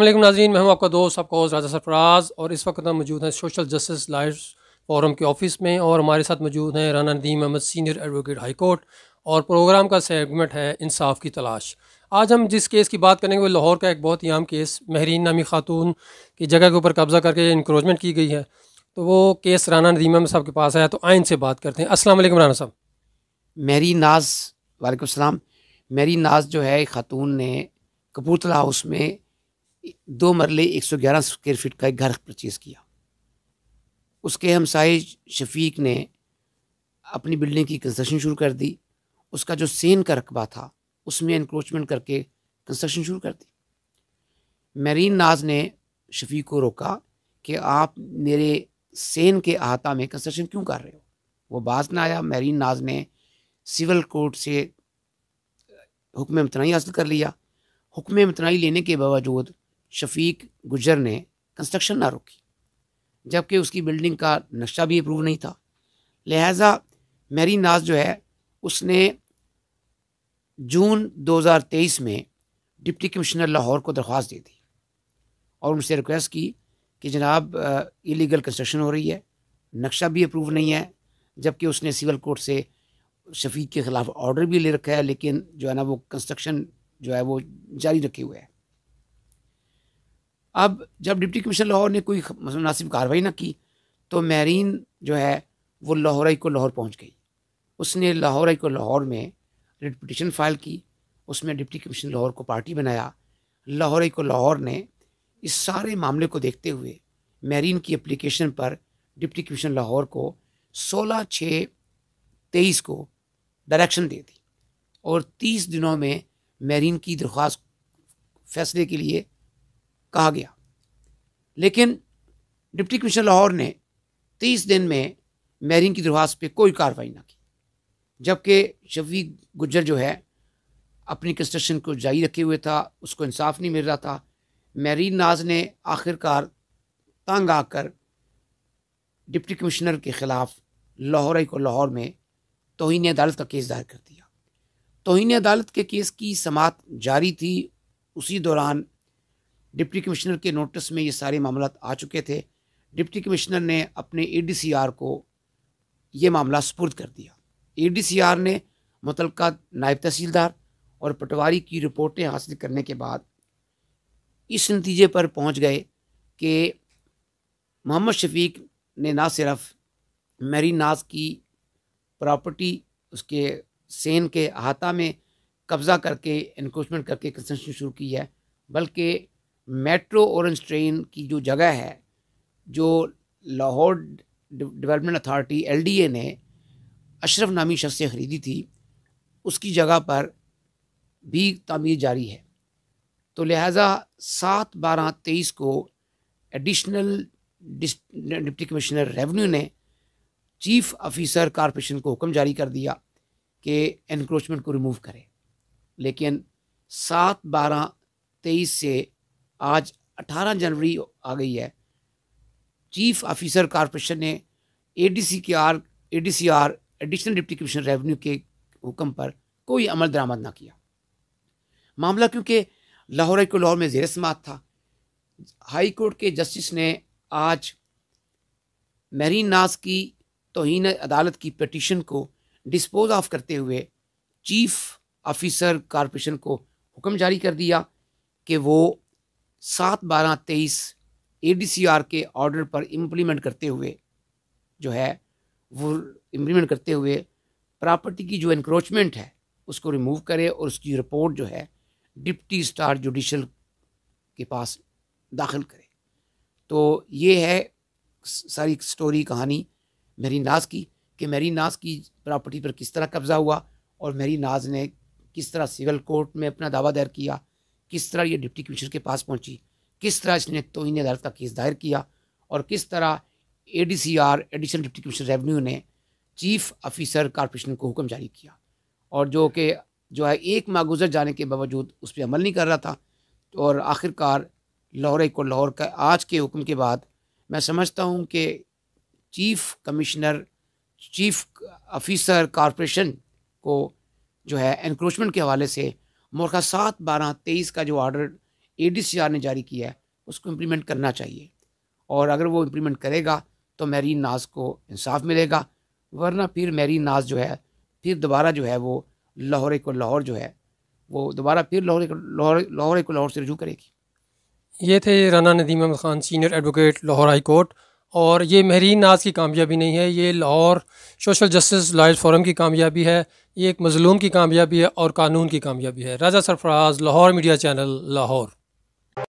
अस्सलाम वालेकुम नाज़रीन, मैं हूं आपका दोस्त आपका होस्ट राजा सरफराज और इस वक्त हम मौजूद हैं सोशल जस्टिस लाइव फोरम के ऑफिस में और हमारे साथ मौजूद हैं Rana Nadeem Ahmed senior advocate high court और प्रोग्राम का सेगमेंट है इंसाफ की तलाश। आज हम जिस केस की बात करेंगे वो लाहौर का एक बहुत ही आम केस महरीन नामी खातून की जगह के ऊपर कब्ज़ा करके इंक्रोचमेंट की गई है। तो वो केस राना नदीम अहमद साहब के पास आया, तो आइन से बात करते हैं। अस्सलाम वालेकुम राना साहब। मेरी नाज वालेकुम सलाम। मेरी नाज जो है खातून ने कपूरथला हाउस में 2 मरले 111 स्क्वायर फीट का एक घर परचेज़ किया। उसके हमसाए शफीक ने अपनी बिल्डिंग की कंस्ट्रक्शन शुरू कर दी। उसका जो सेन का रकबा था उसमें इंक्रोचमेंट करके कंस्ट्रक्शन शुरू कर दी। मेरीन नाज ने शफीक को रोका कि आप मेरे सेन के अहाता में कंस्ट्रक्शन क्यों कर रहे हो। वो बाज ना आया। मेरीन नाज ने सिविल कोर्ट से हुक्म इम्तनाई हासिल कर लिया। हुक्म इम्तनाई लेने के बावजूद शफीक गुजर ने कंस्ट्रक्शन ना रोकी, जबकि उसकी बिल्डिंग का नक्शा भी अप्रूव नहीं था। लिहाजा मेरी नाज जो है उसने जून 2023 में डिप्टी कमिश्नर लाहौर को दरख्वास्त दे दी और उनसे रिक्वेस्ट की कि जनाब इलीगल कंस्ट्रक्शन हो रही है, नक्शा भी अप्रूव नहीं है, जबकि उसने सिविल कोर्ट से शफीक के ख़िलाफ़ ऑर्डर भी ले रखा है, लेकिन जो है ना वो कंस्ट्रक्शन जो है वो जारी रखे हुए है। अब जब डिप्टी कमिश्नर लाहौर ने कोई मुनासिब कार्रवाई ना की तो मेरीन जो है वो लाहौर हाई कोर्ट लाहौर पहुँच गई। उसने लाहौर हाई कोर्ट लाहौर में रिट पिटीशन फाइल की। उसमें डिप्टी कमिश्नर लाहौर को पार्टी बनाया। लाहौर हाई कोर्ट लाहौर ने इस सारे मामले को देखते हुए मेरीन की एप्लीकेशन पर डिप्टी कमिश्नर लाहौर को 16/6/23 को डायरेक्शन दे दी और 30 दिनों में मेरीन की दरख्वास्त फैसले के लिए कहा गया। लेकिन डिप्टी कमिश्नर लाहौर ने 30 दिन में मेरीन की दरख्वास्त पे कोई कार्रवाई ना की, जबकि शफीक गुज्जर जो है अपनी कंस्ट्रक्शन को जारी रखे हुए था, उसको इंसाफ नहीं मिल रहा था। मेरीन नाज ने आखिरकार तंग आकर डिप्टी कमिश्नर के ख़िलाफ़ लाहौर हाई कोर्ट लाहौर में तौहीन अदालत का केस दायर कर दिया। तौहीन अदालत के केस की समाअत जारी थी। उसी दौरान डिप्टी कमिश्नर के नोटिस में ये सारे मामला आ चुके थे। डिप्टी कमिश्नर ने अपने ADCR को ये मामला सुपुर्द कर दिया। ADCR ने मुतलका नायब तहसीलदार और पटवारी की रिपोर्टें हासिल करने के बाद इस नतीजे पर पहुंच गए कि मोहम्मद शफीक ने ना सिर्फ मेरीन नाज की प्रॉपर्टी उसके सेन के अहाता में कब्ज़ा करके इंक्रोचमेंट करके कंस्ट्रक्शन शुरू की है, बल्कि मेट्रो ऑरेंज ट्रेन की जो जगह है जो लाहौर डेवलपमेंट अथॉरिटी LDA ने अशरफ नामी शख्स से ख़रीदी थी, उसकी जगह पर भी तामीर जारी है। तो लिहाजा 7/12/23 को एडिशनल डिप्टी कमिश्नर रेवेन्यू ने चीफ ऑफिसर कॉरपोरेशन को हुक्म जारी कर दिया कि एनक्रोचमेंट को रिमूव करे। लेकिन 7/12/23 से आज 18 जनवरी आ गई है, चीफ ऑफिसर कॉरपोरेशन ने ADCR additional deputy commissioner revenue के हुक्म पर कोई अमल दरामद ना किया। मामला क्योंकि लाहौर हाई कोर्ट लाहौर में ज़ेर समाअत था, हाई कोर्ट के जस्टिस ने आज मेरीन नाज की तौहीन अदालत की पिटीशन को डिस्पोज ऑफ करते हुए चीफ ऑफिसर कॉरपोरेशन को हुक्म जारी कर दिया कि वो 7/12/23 ADCR के ऑर्डर पर इम्प्लीमेंट करते हुए जो है वो इम्प्लीमेंट करते हुए प्रॉपर्टी की जो इंक्रोचमेंट है उसको रिमूव करे और उसकी रिपोर्ट जो है डिप्टी स्टार जुडिशल के पास दाखिल करे। तो ये है सारी स्टोरी कहानी मेरीन नाज की कि मेरीन नाज की प्रॉपर्टी पर किस तरह कब्ज़ा हुआ और मेरीन नाज ने किस तरह सिविल कोर्ट में अपना दावा दायर किया, किस तरह ये डिप्टी कमिश्नर के पास पहुंची, किस तरह इसने तौहीन अदालत का केस दायर किया और किस तरह ADCR additional deputy commissioner revenue ने चीफ ऑफिसर कॉरपोरेशन को हुक्म जारी किया और जो है एक माह गुजर जाने के बावजूद उस पर अमल नहीं कर रहा था। और आखिरकार लाहौर हाई कोर्ट लाहौर का आज के हुक्म के बाद मैं समझता हूँ कि चीफ ऑफिसर कॉरपोरेशन को जो है एनक्रोचमेंट के हवाले से मोरखा 7/12/23 का जो ऑर्डर ADCR ने जारी किया है उसको इम्प्लीमेंट करना चाहिए, और अगर वो इम्प्लीमेंट करेगा तो मेरीन नाज को इंसाफ मिलेगा, वरना फिर मेरीन नाज जो है फिर दोबारा जो है वो लाहौर को लाहौर जो है वो दोबारा फिर लाहौर को लाहौर से रजू करेगी। ये थे Rana Nadeem Ahmed Khan, senior advocate, Lahore high court. और ये महरीन नाज की कामयाबी नहीं है, ये Lahore social justice lawyers forum की कामयाबी है, ये एक मज़लूम की कामयाबी है और कानून की कामयाबी है। राजा सरफराज, लाहौर मीडिया चैनल, लाहौर।